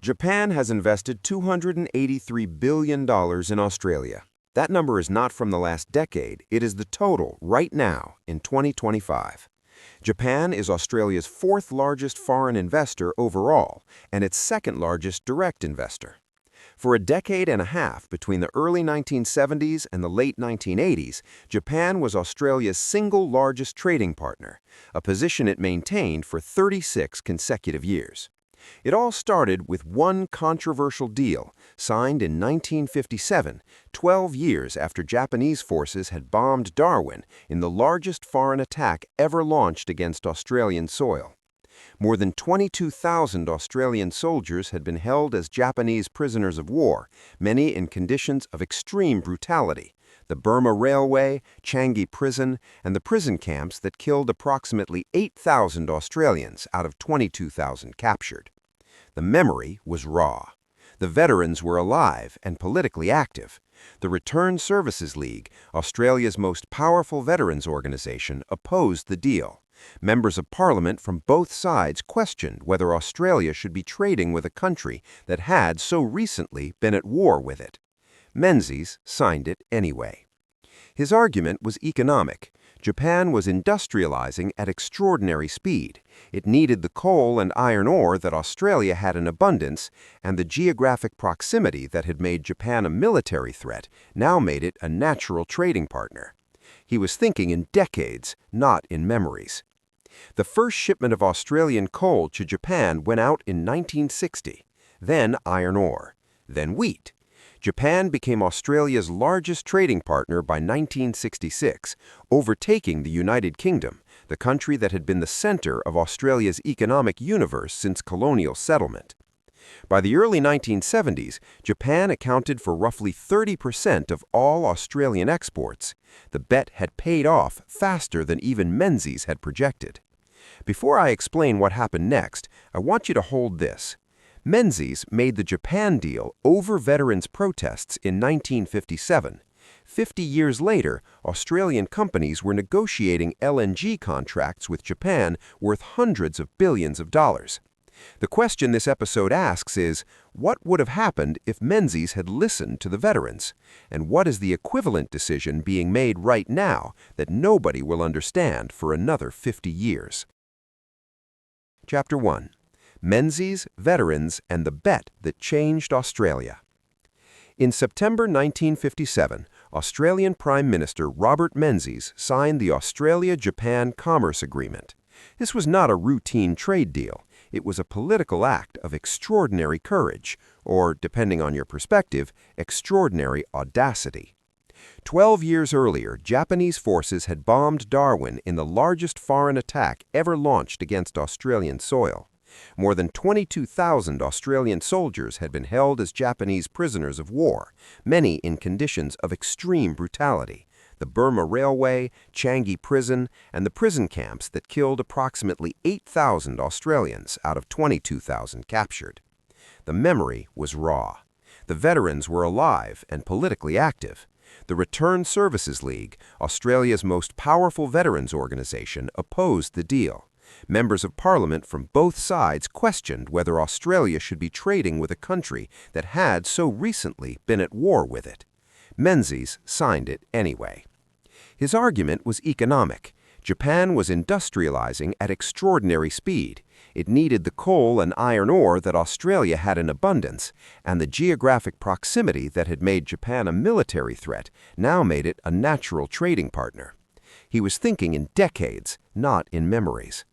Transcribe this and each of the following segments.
Japan has invested $283 billion in Australia. That number is not from the last decade, it is the total right now in 2025. Japan is Australia's fourth largest foreign investor overall and its second largest direct investor. For a decade and a half between the early 1970s and the late 1980s, Japan was Australia's single largest trading partner, a position it maintained for 36 consecutive years. It all started with one controversial deal signed in 1957, 12 years after Japanese forces had bombed Darwin in the largest foreign attack ever launched against Australian soil. More than 22,000 Australian soldiers had been held as Japanese prisoners of war, many in conditions of extreme brutality. The Burma Railway, Changi Prison, and the prison camps that killed approximately 8,000 Australians out of 22,000 captured. The memory was raw. The veterans were alive and politically active. The Returned Services League, Australia's most powerful veterans organization, opposed the deal. Members of Parliament from both sides questioned whether Australia should be trading with a country that had so recently been at war with it. Menzies signed it anyway. His argument was economic. Japan was industrializing at extraordinary speed. It needed the coal and iron ore that Australia had in abundance, and the geographic proximity that had made Japan a military threat now made it a natural trading partner. He was thinking in decades, not in memories. The first shipment of Australian coal to Japan went out in 1960, then iron ore, then wheat. Japan became Australia's largest trading partner by 1966, overtaking the United Kingdom, the country that had been the center of Australia's economic universe since colonial settlement. By the early 1970s, Japan accounted for roughly 30% of all Australian exports. The bet had paid off faster than even Menzies had projected. Before I explain what happened next, I want you to hold this. Menzies made the Japan deal over veterans' protests in 1957. 50 years later, Australian companies were negotiating LNG contracts with Japan worth hundreds of billions of dollars. The question this episode asks is, what would have happened if Menzies had listened to the veterans? And what is the equivalent decision being made right now that nobody will understand for another 50 years? Chapter 1. Menzies, Veterans, and the Bet That Changed Australia. In September 1957, Australian Prime Minister Robert Menzies signed the Australia-Japan Commerce Agreement. This was not a routine trade deal. It was a political act of extraordinary courage, or, depending on your perspective, extraordinary audacity. 12 years earlier, Japanese forces had bombed Darwin in the largest foreign attack ever launched against Australian soil. More than 22,000 Australian soldiers had been held as Japanese prisoners of war, many in conditions of extreme brutality. The Burma Railway, Changi Prison, and the prison camps that killed approximately 8,000 Australians out of 22,000 captured. The memory was raw. The veterans were alive and politically active. The Returned Services League, Australia's most powerful veterans organization, opposed the deal. Members of Parliament from both sides questioned whether Australia should be trading with a country that had so recently been at war with it. Menzies signed it anyway. His argument was economic. Japan was industrializing at extraordinary speed. It needed the coal and iron ore that Australia had in abundance, and the geographic proximity that had made Japan a military threat now made it a natural trading partner. He was thinking in decades, not in memories.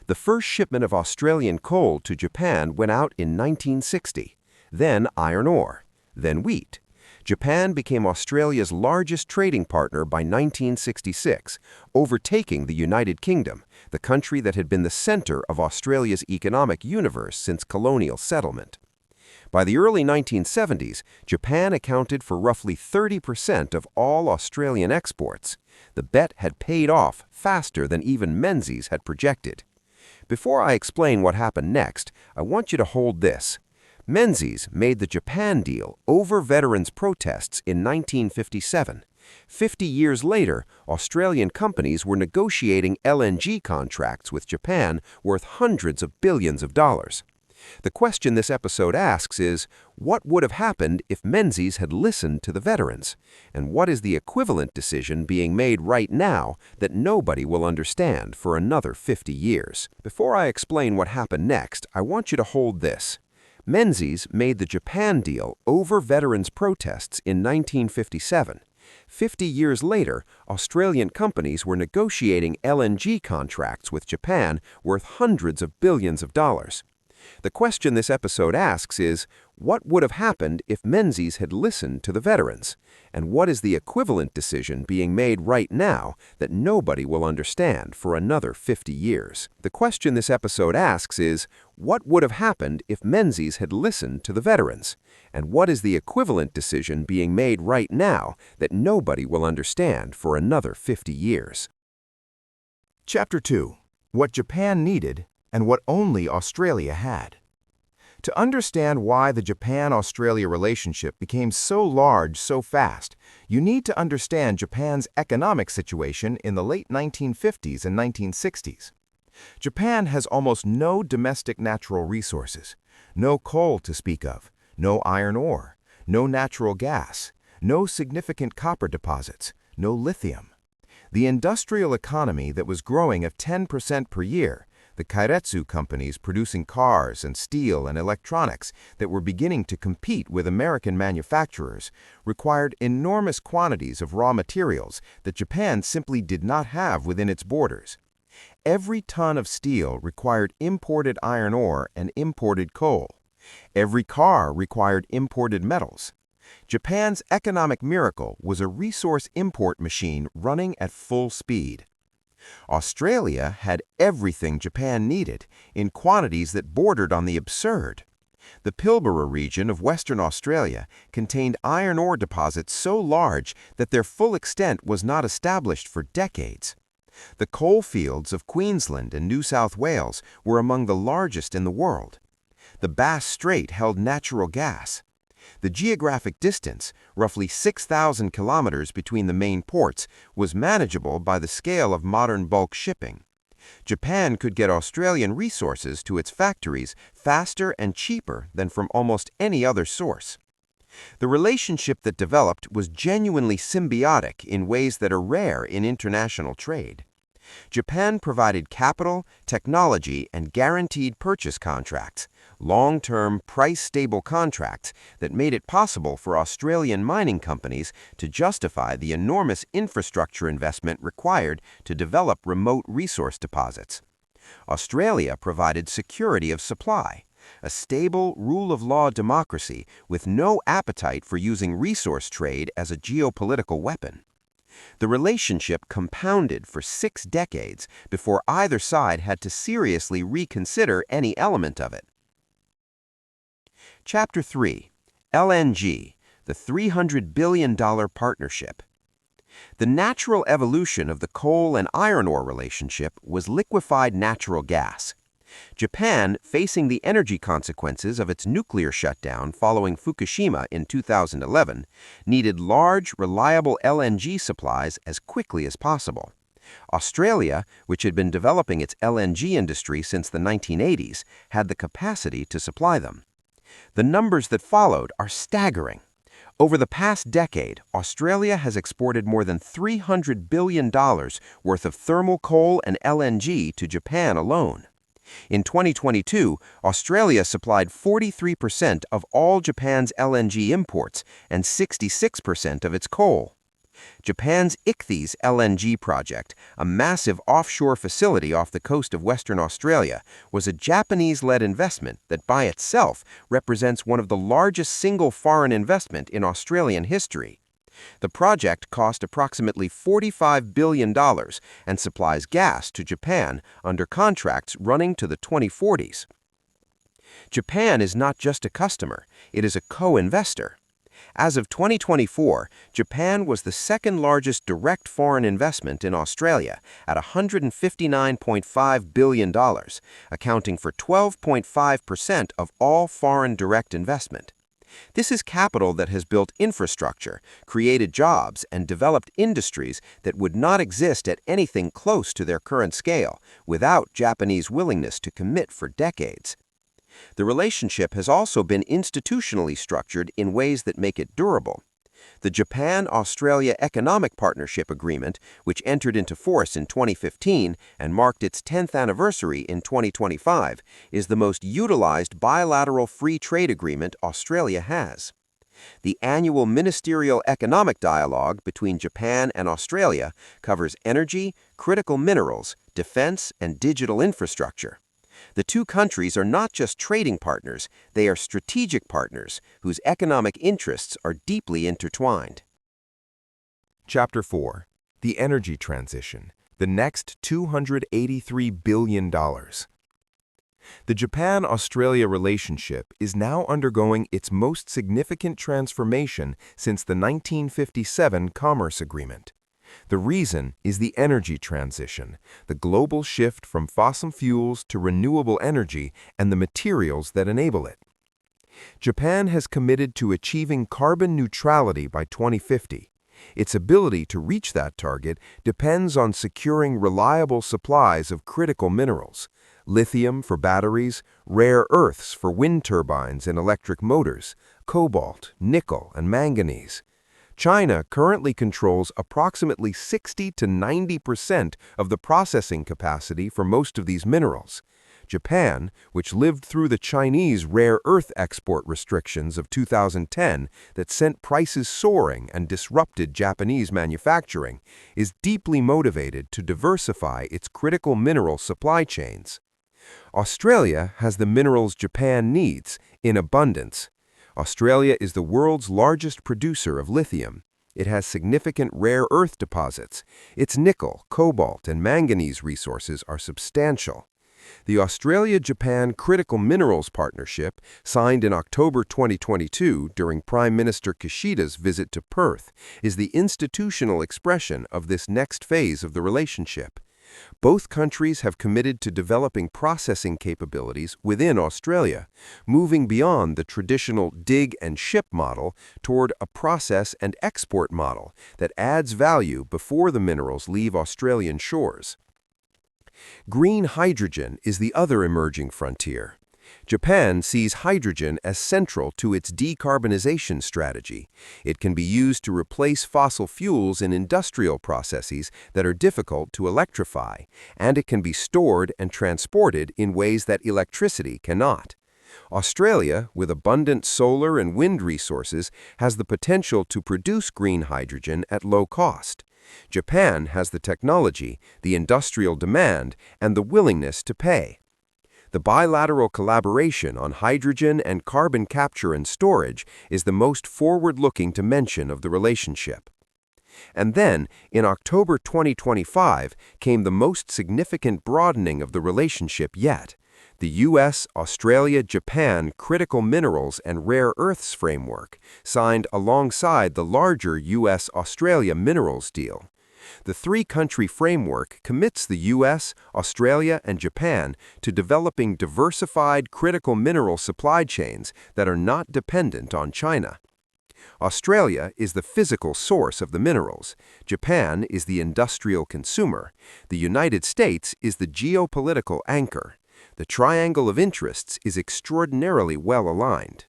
The first shipment of Australian coal to Japan went out in 1960, then iron ore, then wheat. Japan became Australia's largest trading partner by 1966, overtaking the United Kingdom, the country that had been the center of Australia's economic universe since colonial settlement. By the early 1970s, Japan accounted for roughly 30% of all Australian exports. The bet had paid off faster than even Menzies had projected. Before I explain what happened next, I want you to hold this. Menzies made the Japan deal over veterans' protests in 1957. 50 years later, Australian companies were negotiating LNG contracts with Japan worth hundreds of billions of dollars. The question this episode asks is, what would have happened if Menzies had listened to the veterans? And what is the equivalent decision being made right now that nobody will understand for another 50 years? Before I explain what happened next, I want you to hold this. Menzies made the Japan deal over veterans' protests in 1957. 50 years later, Australian companies were negotiating LNG contracts with Japan worth hundreds of billions of dollars. The question this episode asks is, what would have happened if Menzies had listened to the veterans? And what is the equivalent decision being made right now that nobody will understand for another 50 years? The question this episode asks is, what would have happened if Menzies had listened to the veterans? And what is the equivalent decision being made right now that nobody will understand for another 50 years? Chapter 2. What Japan needed and what only Australia had. To understand why the Japan-Australia relationship became so large so fast, you need to understand Japan's economic situation in the late 1950s and 1960s. Japan has almost no domestic natural resources, no coal to speak of, no iron ore, no natural gas, no significant copper deposits, no lithium. The industrial economy that was growing at 10% per year, the keiretsu companies producing cars and steel and electronics that were beginning to compete with American manufacturers, required enormous quantities of raw materials that Japan simply did not have within its borders. Every ton of steel required imported iron ore and imported coal. Every car required imported metals. Japan's economic miracle was a resource import machine running at full speed. Australia had everything Japan needed in quantities that bordered on the absurd. The Pilbara region of Western Australia contained iron ore deposits so large that their full extent was not established for decades. The coal fields of Queensland and New South Wales were among the largest in the world. The Bass Strait held natural gas. The geographic distance, roughly 6,000 kilometers between the main ports, was manageable by the scale of modern bulk shipping. Japan could get Australian resources to its factories faster and cheaper than from almost any other source. The relationship that developed was genuinely symbiotic in ways that are rare in international trade. Japan provided capital, technology, and guaranteed purchase contracts, long-term, price-stable contracts that made it possible for Australian mining companies to justify the enormous infrastructure investment required to develop remote resource deposits. Australia provided security of supply, a stable, rule-of-law democracy with no appetite for using resource trade as a geopolitical weapon. The relationship compounded for 6 decades before either side had to seriously reconsider any element of it. Chapter 3. LNG, the $300 billion partnership. The natural evolution of the coal and iron ore relationship was liquefied natural gas. Japan, facing the energy consequences of its nuclear shutdown following Fukushima in 2011, needed large, reliable LNG supplies as quickly as possible. Australia, which had been developing its LNG industry since the 1980s, had the capacity to supply them. The numbers that followed are staggering. Over the past decade, Australia has exported more than $300 billion worth of thermal coal and LNG to Japan alone. In 2022, Australia supplied 43% of all Japan's LNG imports and 66% of its coal. Japan's Ichthys LNG project, a massive offshore facility off the coast of Western Australia, was a Japanese-led investment that by itself represents one of the largest single foreign investment in Australian history. The project cost approximately $45 billion and supplies gas to Japan under contracts running to the 2040s. Japan is not just a customer, it is a co-investor. As of 2024, Japan was the second largest direct foreign investment in Australia at $159.5 billion, accounting for 12.5% of all foreign direct investment. This is capital that has built infrastructure, created jobs, and developed industries that would not exist at anything close to their current scale without Japanese willingness to commit for decades. The relationship has also been institutionally structured in ways that make it durable. The Japan-Australia Economic Partnership Agreement, which entered into force in 2015 and marked its 10th anniversary in 2025, is the most utilized bilateral free trade agreement Australia has. The annual Ministerial Economic Dialogue between Japan and Australia covers energy, critical minerals, defense, and digital infrastructure. The two countries are not just trading partners, they are strategic partners whose economic interests are deeply intertwined. Chapter 4. The Energy Transition, the next $283 billion. The Japan-Australia relationship is now undergoing its most significant transformation since the 1957 Commerce Agreement. The reason is the energy transition, the global shift from fossil fuels to renewable energy and the materials that enable it. Japan has committed to achieving carbon neutrality by 2050. Its ability to reach that target depends on securing reliable supplies of critical minerals, lithium for batteries, rare earths for wind turbines and electric motors, cobalt, nickel, and manganese. China currently controls approximately 60 to 90% of the processing capacity for most of these minerals. Japan, which lived through the Chinese rare earth export restrictions of 2010 that sent prices soaring and disrupted Japanese manufacturing, is deeply motivated to diversify its critical mineral supply chains. Australia has the minerals Japan needs in abundance. Australia is the world's largest producer of lithium. It has significant rare earth deposits. Its nickel, cobalt, and manganese resources are substantial. The Australia-Japan Critical Minerals Partnership, signed in October 2022 during Prime Minister Kishida's visit to Perth, is the institutional expression of this next phase of the relationship. Both countries have committed to developing processing capabilities within Australia, moving beyond the traditional dig and ship model toward a process and export model that adds value before the minerals leave Australian shores. Green hydrogen is the other emerging frontier. Japan sees hydrogen as central to its decarbonization strategy. It can be used to replace fossil fuels in industrial processes that are difficult to electrify, and it can be stored and transported in ways that electricity cannot. Australia, with abundant solar and wind resources, has the potential to produce green hydrogen at low cost. Japan has the technology, the industrial demand, and the willingness to pay. The bilateral collaboration on hydrogen and carbon capture and storage is the most forward-looking dimension of the relationship. And then, in October 2025, came the most significant broadening of the relationship yet: the U.S.-Australia-Japan Critical Minerals and Rare Earths Framework, signed alongside the larger U.S.-Australia Minerals deal. The three-country framework commits the U.S., Australia, and Japan to developing diversified critical mineral supply chains that are not dependent on China. Australia is the physical source of the minerals. Japan is the industrial consumer. The United States is the geopolitical anchor. The triangle of interests is extraordinarily well aligned.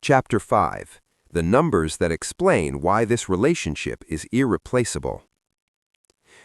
Chapter 5. The numbers that explain why this relationship is irreplaceable.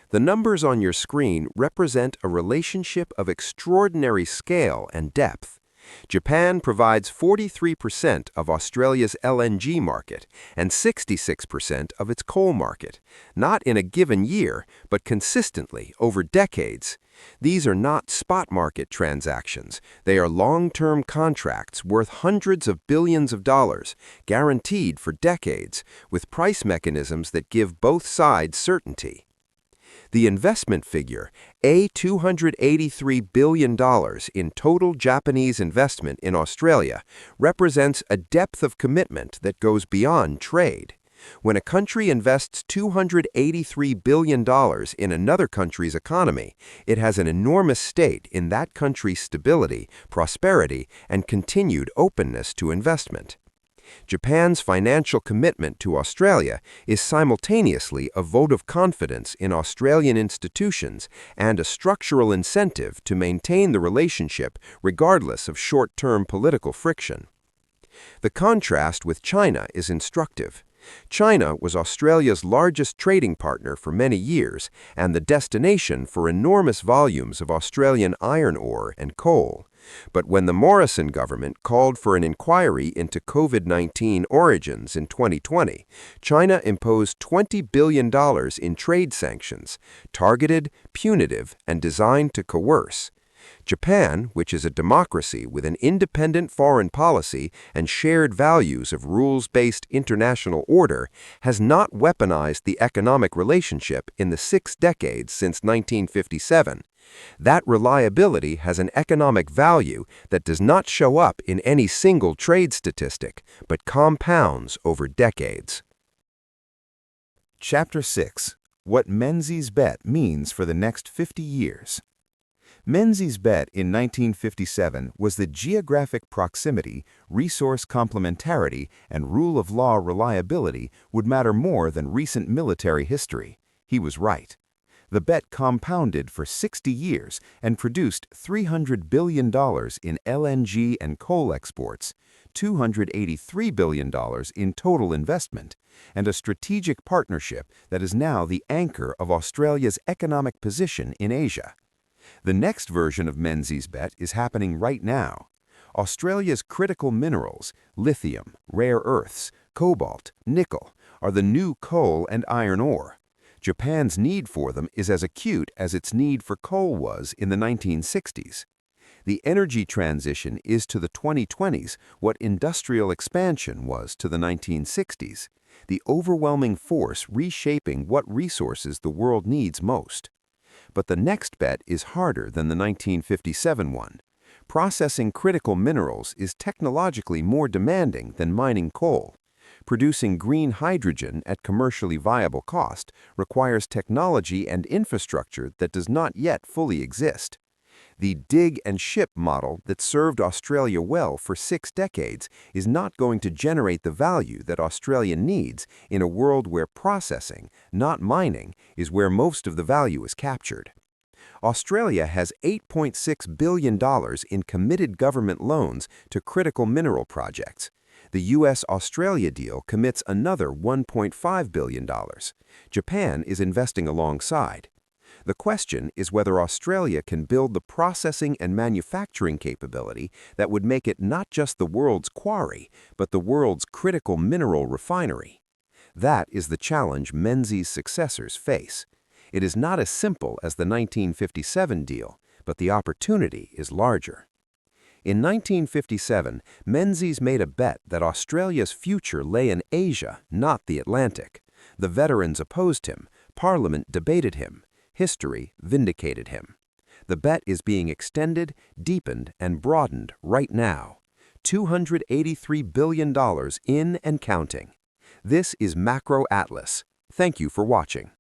The numbers on your screen represent a relationship of extraordinary scale and depth. Japan provides 43% of Australia's LNG market and 66% of its coal market, not in a given year, but consistently over decades. These are not spot market transactions. They are long-term contracts worth hundreds of billions of dollars, guaranteed for decades, with price mechanisms that give both sides certainty. The investment figure, $283 billion in total Japanese investment in Australia, represents a depth of commitment that goes beyond trade. When a country invests $283 billion in another country's economy, it has an enormous stake in that country's stability, prosperity, and continued openness to investment. Japan's financial commitment to Australia is simultaneously a vote of confidence in Australian institutions and a structural incentive to maintain the relationship regardless of short-term political friction. The contrast with China is instructive. China was Australia's largest trading partner for many years and the destination for enormous volumes of Australian iron ore and coal. But when the Morrison government called for an inquiry into COVID-19 origins in 2020, China imposed $20 billion in trade sanctions, targeted, punitive, and designed to coerce. Japan, which is a democracy with an independent foreign policy and shared values of rules-based international order, has not weaponized the economic relationship in the 6 decades since 1957. That reliability has an economic value that does not show up in any single trade statistic, but compounds over decades. Chapter 6. What Menzies' Bet Means for the Next 50 Years. Menzies' bet in 1957 was that geographic proximity, resource complementarity, and rule of law reliability would matter more than recent military history. He was right. The bet compounded for 60 years and produced $300 billion in LNG and coal exports, $283 billion in total investment, and a strategic partnership that is now the anchor of Australia's economic position in Asia. The next version of Menzies' bet is happening right now. Australia's critical minerals, lithium, rare earths, cobalt, nickel, are the new coal and iron ore. Japan's need for them is as acute as its need for coal was in the 1960s. The energy transition is to the 2020s what industrial expansion was to the 1960s, the overwhelming force reshaping what resources the world needs most. But the next bet is harder than the 1957 one. Processing critical minerals is technologically more demanding than mining coal. Producing green hydrogen at commercially viable cost requires technology and infrastructure that does not yet fully exist. The dig and ship model that served Australia well for 6 decades is not going to generate the value that Australia needs in a world where processing, not mining, is where most of the value is captured. Australia has $8.6 billion in committed government loans to critical mineral projects. The U.S.-Australia deal commits another $1.5 billion. Japan is investing alongside. The question is whether Australia can build the processing and manufacturing capability that would make it not just the world's quarry, but the world's critical mineral refinery. That is the challenge Menzies' successors face. It is not as simple as the 1957 deal, but the opportunity is larger. In 1957, Menzies made a bet that Australia's future lay in Asia, not the Atlantic. The veterans opposed him, Parliament debated him, history vindicated him. The bet is being extended, deepened, and broadened right now. $283 billion in and counting. This is Macro Atlas. Thank you for watching.